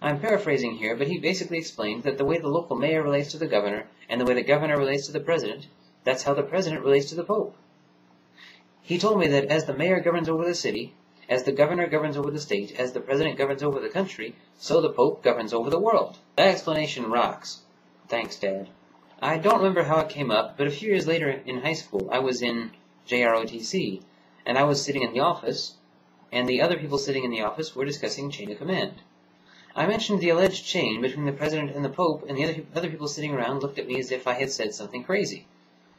I'm paraphrasing here, but he basically explained that the way the local mayor relates to the governor, and the way the governor relates to the president, that's how the president relates to the Pope. He told me that as the mayor governs over the city, as the governor governs over the state, as the president governs over the country, so the Pope governs over the world. That explanation rocks. Thanks, Dad. I don't remember how it came up, but a few years later in high school, I was in JROTC, and I was sitting in the office, and the other people sitting in the office were discussing chain of command. I mentioned the alleged chain between the president and the Pope, and the other people sitting around looked at me as if I had said something crazy.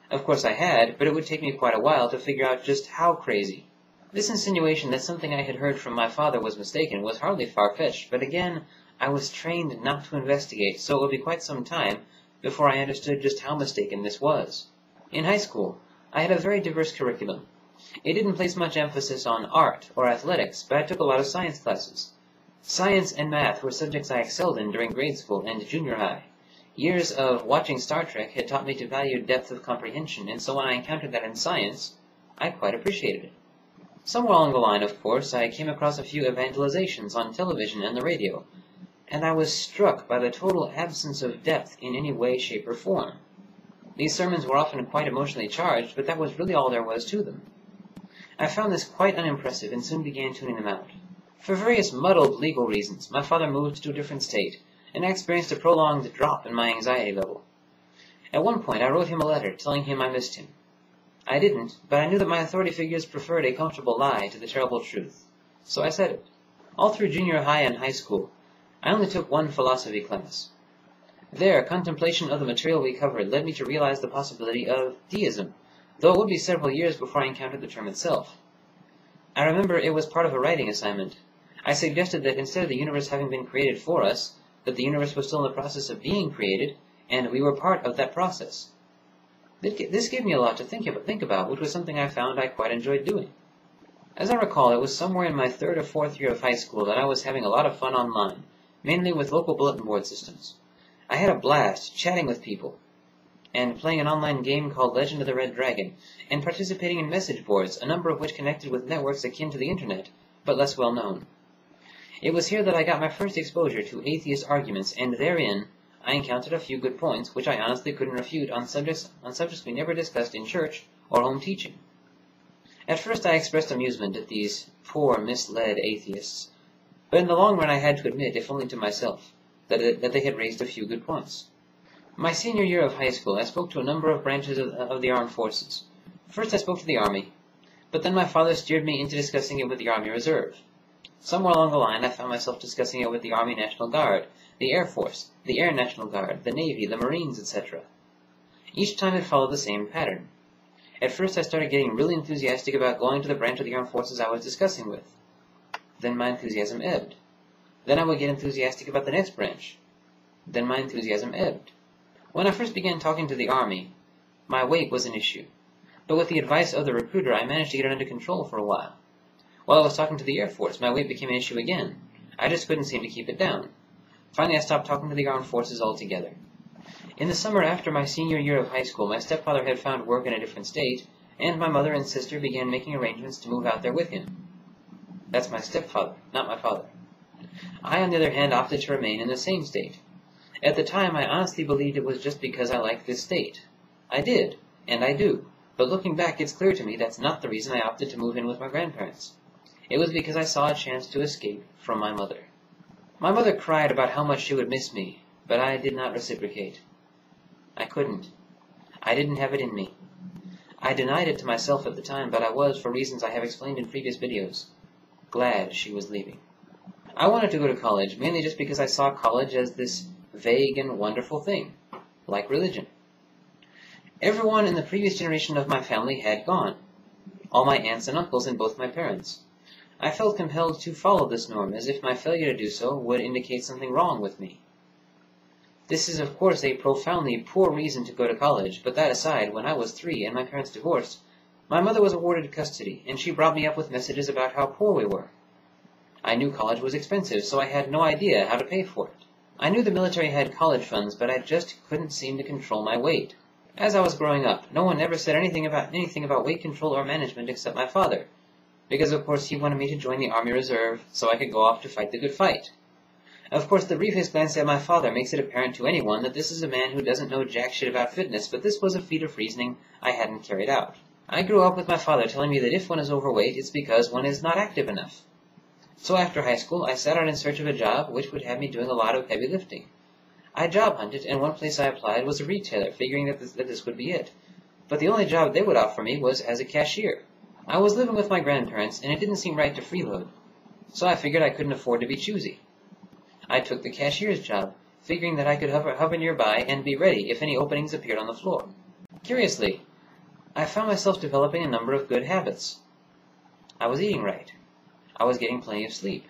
Of course I had, but it would take me quite a while to figure out just how crazy. This insinuation that something I had heard from my father was mistaken was hardly far-fetched, but again, I was trained not to investigate, so it would be quite some time before I understood just how mistaken this was. In high school, I had a very diverse curriculum. It didn't place much emphasis on art or athletics, but I took a lot of science classes. Science and math were subjects I excelled in during grade school and junior high. Years of watching Star Trek had taught me to value depth of comprehension, and so when I encountered that in science, I quite appreciated it. Somewhere along the line, of course, I came across a few evangelizations on television and the radio, and I was struck by the total absence of depth in any way, shape, or form. These sermons were often quite emotionally charged, but that was really all there was to them. I found this quite unimpressive and soon began tuning them out. For various muddled legal reasons, my father moved to a different state, and I experienced a prolonged drop in my anxiety level. At one point, I wrote him a letter telling him I missed him. I didn't, but I knew that my authority figures preferred a comfortable lie to the terrible truth. So I said it. All through junior high and high school, I only took one philosophy class. There, contemplation of the material we covered led me to realize the possibility of deism, though it would be several years before I encountered the term itself. I remember it was part of a writing assignment. I suggested that instead of the universe having been created for us, that the universe was still in the process of being created, and we were part of that process. This gave me a lot to think about, which was something I found I quite enjoyed doing. As I recall, it was somewhere in my 3rd or 4th year of high school that I was having a lot of fun online, mainly with local bulletin board systems. I had a blast chatting with people, and playing an online game called Legend of the Red Dragon, and participating in message boards, a number of which connected with networks akin to the internet, but less well known. It was here that I got my first exposure to atheist arguments, and therein I encountered a few good points, which I honestly couldn't refute on subjects we never discussed in church or home teaching. At first I expressed amusement at these poor, misled atheists, but in the long run I had to admit, if only to myself, that they had raised a few good points. My senior year of high school, I spoke to a number of branches of the armed forces. First I spoke to the Army, but then my father steered me into discussing it with the Army Reserve. Somewhere along the line I found myself discussing it with the Army National Guard, the Air Force, the Air National Guard, the Navy, the Marines, etc. Each time it followed the same pattern. At first I started getting really enthusiastic about going to the branch of the armed forces I was discussing with. Then my enthusiasm ebbed. Then I would get enthusiastic about the next branch. Then my enthusiasm ebbed. When I first began talking to the Army, my weight was an issue. But with the advice of the recruiter, I managed to get it under control for a while. While I was talking to the Air Force, my weight became an issue again. I just couldn't seem to keep it down. Finally, I stopped talking to the armed forces altogether. In the summer after my senior year of high school, my stepfather had found work in a different state, and my mother and sister began making arrangements to move out there with him. That's my stepfather, not my father. I, on the other hand, opted to remain in the same state. At the time, I honestly believed it was just because I liked this state. I did, and I do, but looking back, it's clear to me that's not the reason I opted to move in with my grandparents. It was because I saw a chance to escape from my mother. My mother cried about how much she would miss me, but I did not reciprocate. I couldn't. I didn't have it in me. I denied it to myself at the time, but I was, for reasons I have explained in previous videos, glad she was leaving. I wanted to go to college, mainly just because I saw college as this vague and wonderful thing, like religion. Everyone in the previous generation of my family had gone. All my aunts and uncles and both my parents. I felt compelled to follow this norm, as if my failure to do so would indicate something wrong with me. This is, of course, a profoundly poor reason to go to college, but that aside, when I was 3 and my parents divorced, my mother was awarded custody, and she brought me up with messages about how poor we were. I knew college was expensive, so I had no idea how to pay for it. I knew the military had college funds, but I just couldn't seem to control my weight. As I was growing up, no one ever said anything about weight control or management except my father, because of course he wanted me to join the Army Reserve so I could go off to fight the good fight. Of course, the briefest glance at my father makes it apparent to anyone that this is a man who doesn't know jack shit about fitness, but this was a feat of reasoning I hadn't carried out. I grew up with my father telling me that if one is overweight, it's because one is not active enough. So after high school, I set out in search of a job which would have me doing a lot of heavy lifting. I job hunted, and one place I applied was a retailer, figuring that this would be it. But the only job they would offer me was as a cashier. I was living with my grandparents, and it didn't seem right to freeload. So I figured I couldn't afford to be choosy. I took the cashier's job, figuring that I could hover nearby and be ready if any openings appeared on the floor. Curiously, I found myself developing a number of good habits. I was eating right. I was getting plenty of sleep.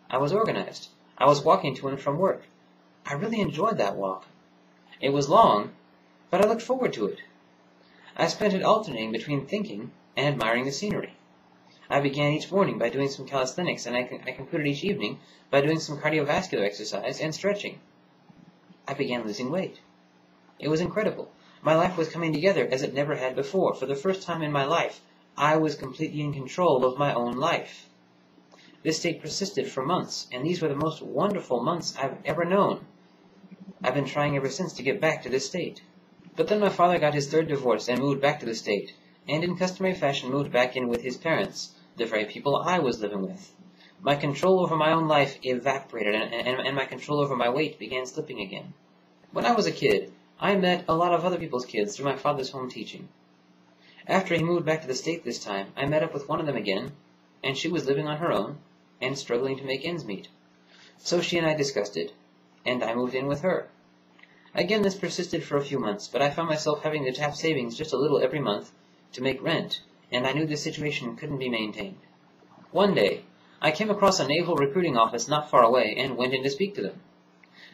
I was organized. I was walking to and from work. I really enjoyed that walk. It was long, but I looked forward to it. I spent it alternating between thinking and admiring the scenery. I began each morning by doing some calisthenics, and I concluded each evening by doing some cardiovascular exercise and stretching. I began losing weight. It was incredible. My life was coming together as it never had before. For the first time in my life, I was completely in control of my own life. This state persisted for months, and these were the most wonderful months I've ever known. I've been trying ever since to get back to this state. But then my father got his third divorce and moved back to the state, and in customary fashion moved back in with his parents, the very people I was living with. My control over my own life evaporated, and my control over my weight began slipping again. When I was a kid, I met a lot of other people's kids through my father's home teaching. After he moved back to the state this time, I met up with one of them again, and she was living on her own and struggling to make ends meet. So she and I discussed it, and I moved in with her. Again, this persisted for a few months, but I found myself having to tap savings just a little every month to make rent, and I knew the situation couldn't be maintained. One day, I came across a naval recruiting office not far away and went in to speak to them.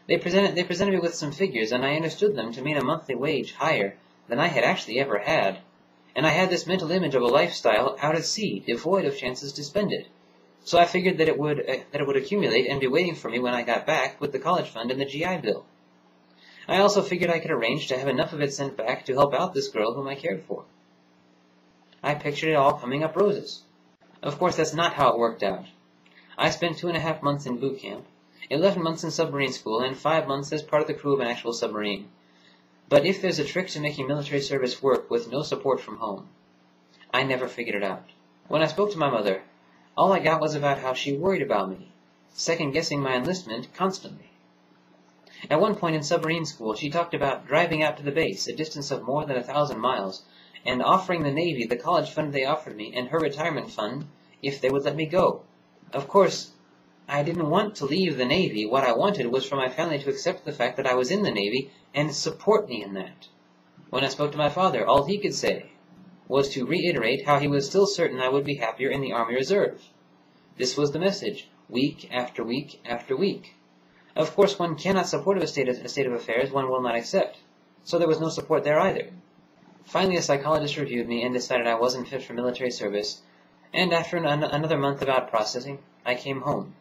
They presented me with some figures, and I understood them to mean a monthly wage higher than I had actually ever had, and I had this mental image of a lifestyle out at sea, devoid of chances to spend it. So I figured that it would accumulate and be waiting for me when I got back with the college fund and the GI Bill. I also figured I could arrange to have enough of it sent back to help out this girl whom I cared for. I pictured it all coming up roses. Of course, that's not how it worked out. I spent 2.5 months in boot camp, 11 months in submarine school, and 5 months as part of the crew of an actual submarine. But if there's a trick to making military service work with no support from home, I never figured it out. When I spoke to my mother, all I got was about how she worried about me, second-guessing my enlistment constantly. At one point in submarine school, she talked about driving out to the base, a distance of more than 1,000 miles, and offering the Navy the college fund they offered me and her retirement fund if they would let me go. Of course, I didn't want to leave the Navy. What I wanted was for my family to accept the fact that I was in the Navy and support me in that. When I spoke to my father, all he could say was to reiterate how he was still certain I would be happier in the Army Reserve. This was the message, week after week after week. Of course, one cannot support a state of affairs one will not accept, so there was no support there either. Finally, a psychologist reviewed me and decided I wasn't fit for military service, and after another month of out processing, I came home.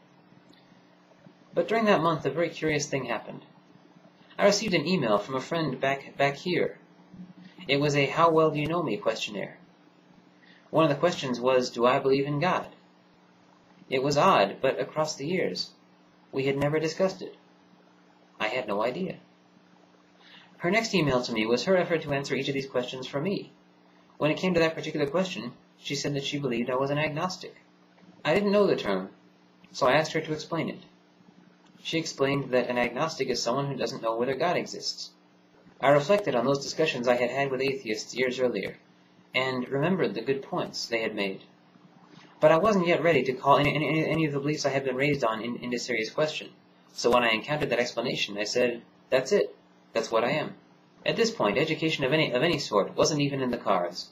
But during that month, a very curious thing happened. I received an email from a friend back here. It was a "How well do you know me?" questionnaire. One of the questions was, "Do I believe in God?" It was odd, but across the years, we had never discussed it. I had no idea. Her next email to me was her effort to answer each of these questions for me. When it came to that particular question, she said that she believed I was an agnostic. I didn't know the term, so I asked her to explain it. She explained that an agnostic is someone who doesn't know whether God exists. I reflected on those discussions I had had with atheists years earlier, and remembered the good points they had made. But I wasn't yet ready to call any of the beliefs I had been raised on into serious question, so when I encountered that explanation, I said, "That's it. That's what I am." At this point, education of any sort wasn't even in the cards.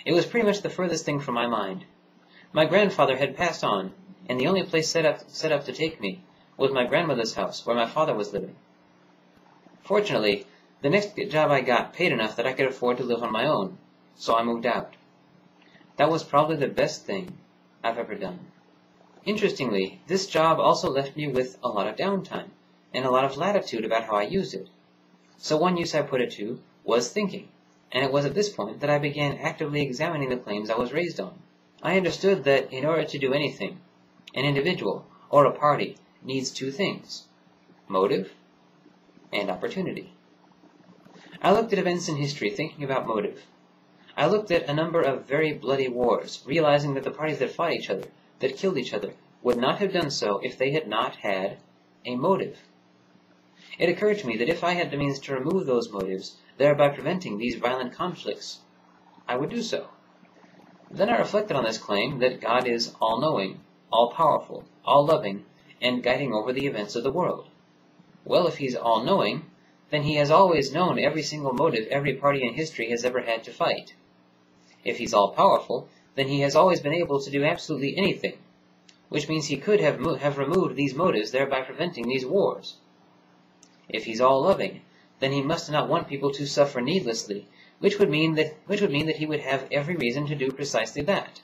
It was pretty much the furthest thing from my mind. My grandfather had passed on, and the only place set up to take me was my grandmother's house, where my father was living. Fortunately, the next job I got paid enough that I could afford to live on my own, so I moved out. That was probably the best thing I've ever done. Interestingly, this job also left me with a lot of downtime, and a lot of latitude about how I used it. So one use I put it to was thinking, and it was at this point that I began actively examining the claims I was raised on. I understood that in order to do anything, an individual, or a party, needs two things: motive, and opportunity. I looked at events in history thinking about motive. I looked at a number of very bloody wars, realizing that the parties that fought each other, that killed each other, would not have done so if they had not had a motive. It occurred to me that if I had the means to remove those motives, thereby preventing these violent conflicts, I would do so. Then I reflected on this claim that God is all-knowing, all-powerful, all-loving, and guiding over the events of the world. Well, if he's all-knowing, then he has always known every single motive every party in history has ever had to fight. If he's all-powerful, then he has always been able to do absolutely anything, which means he could have removed these motives, thereby preventing these wars. If he's all-loving, then he must not want people to suffer needlessly, which would mean that he would have every reason to do precisely that.